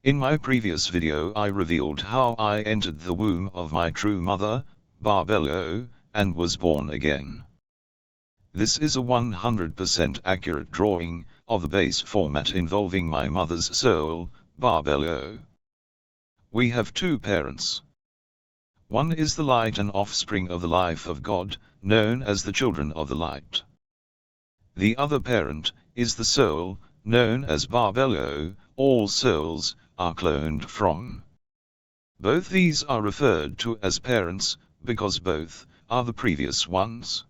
In my previous video I revealed how I entered the womb of my true mother, Barbelo, and was born again. This is a 100% accurate drawing of the base format involving my mother's soul, Barbelo. We have two parents. One is the light and offspring of the life of God, known as the children of the light. The other parent is the soul, known as Barbelo. All souls are cloned from. Both these are referred to as parents, because both are the previous ones.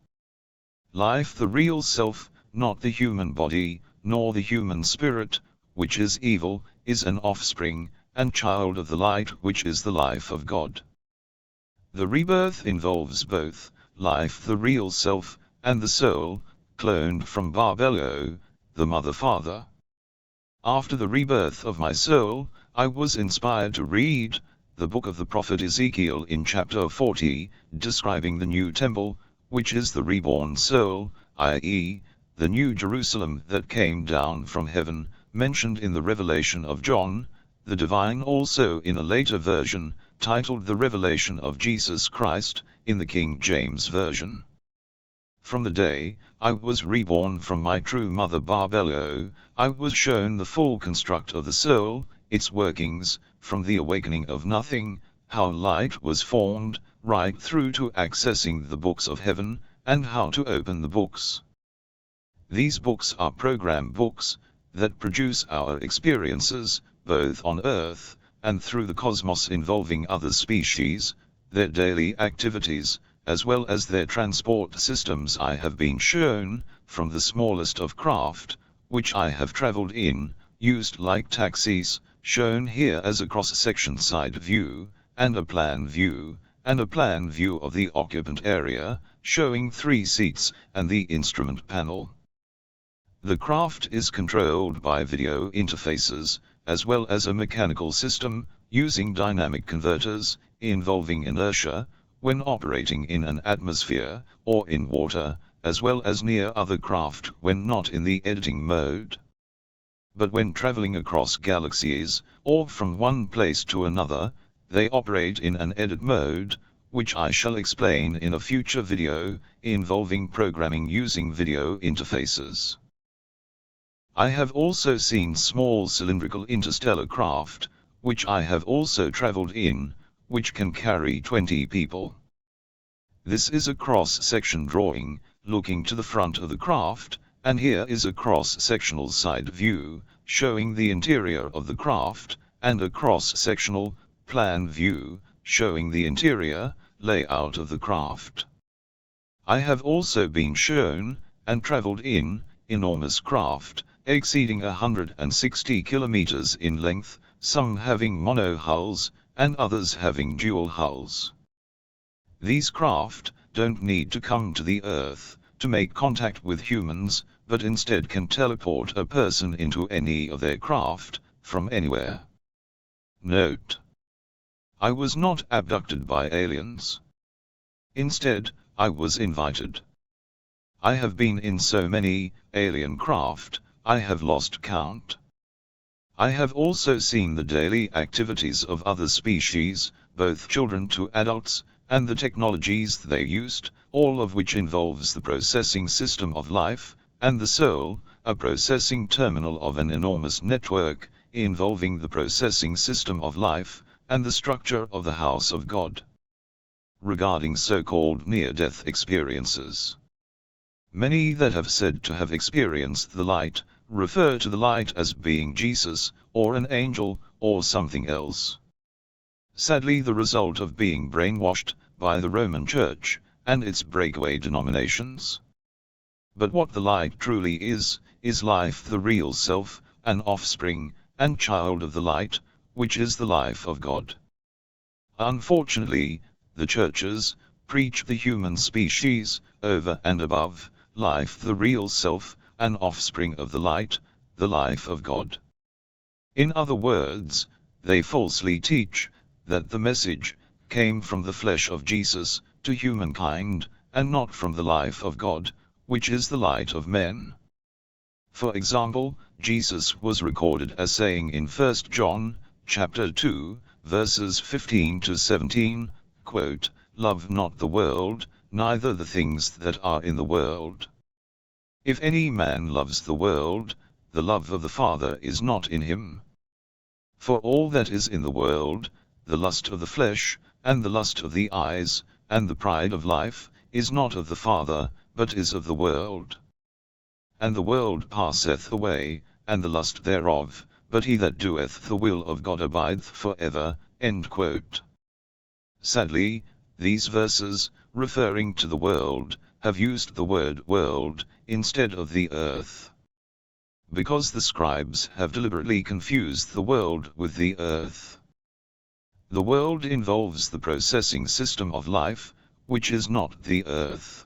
Life, the real self, not the human body, nor the human spirit, which is evil, is an offspring and child of the light, which is the life of God. The rebirth involves both life, the real self, and the soul, cloned from Barbelo, the mother-father. After the rebirth of my soul, I was inspired to read the book of the prophet Ezekiel in chapter 40, describing the new temple, which is the reborn soul, i.e., the new Jerusalem that came down from heaven, mentioned in the Revelation of John, the divine, also in a later version, titled The Revelation of Jesus Christ, in the King James Version. From the day I was reborn from my true mother Barbelo, I was shown the full construct of the soul, its workings, from the awakening of nothing, how light was formed, right through to accessing the books of heaven, and how to open the books. These books are program books that produce our experiences, both on Earth and through the cosmos, involving other species, their daily activities, as well as their transport systems. I have been shown, from the smallest of craft, which I have traveled in, used like taxis, shown here as a cross-section side view, and a plan view, and a plan view of the occupant area, showing 3 seats and the instrument panel. The craft is controlled by video interfaces, as well as a mechanical system, using dynamic converters, involving inertia, when operating in an atmosphere, or in water, as well as near other craft when not in the editing mode. But when traveling across galaxies, or from one place to another, they operate in an edit mode, which I shall explain in a future video, involving programming using video interfaces. I have also seen small cylindrical interstellar craft, which I have also traveled in, which can carry 20 people. This is a cross-section drawing, looking to the front of the craft, and here is a cross-sectional side view, showing the interior of the craft, and a cross-sectional, plan view, showing the interior, layout of the craft. I have also been shown, and traveled in, enormous craft, exceeding 160 kilometers in length, some having mono hulls, and others having dual hulls. These craft don't need to come to the Earth to make contact with humans, but instead can teleport a person into any of their craft, from anywhere. Note: I was not abducted by aliens. Instead, I was invited. I have been in so many alien craft, I have lost count. I have also seen the daily activities of other species, both children to adults, and the technologies they used, all of which involves the processing system of life, and the soul, a processing terminal of an enormous network, involving the processing system of life, and the structure of the house of God. Regarding so-called near-death experiences, many that have said to have experienced the light, refer to the light as being Jesus, or an angel, or something else. Sadly, the result of being brainwashed by the Roman Church, and its breakaway denominations. But what the light truly is life, the real self, an offspring, and child of the light, which is the life of God. Unfortunately, the churches preach the human species, over and above life, the real self, an offspring of the light, the life of God. In other words, they falsely teach that the message came from the flesh of Jesus to humankind, and not from the life of God, which is the light of men. For example, Jesus was recorded as saying in 1 John chapter 2, verses 15 to 17, quote, "Love not the world, neither the things that are in the world. If any man loves the world, the love of the Father is not in him. For all that is in the world, the lust of the flesh, and the lust of the eyes, and the pride of life, is not of the Father, but is of the world. And the world passeth away, and the lust thereof, but he that doeth the will of God abideth for ever." End quote. Sadly, these verses, referring to the world, have used the word world instead of the earth. Because the scribes have deliberately confused the world with the earth. The world involves the processing system of life, which is not the earth.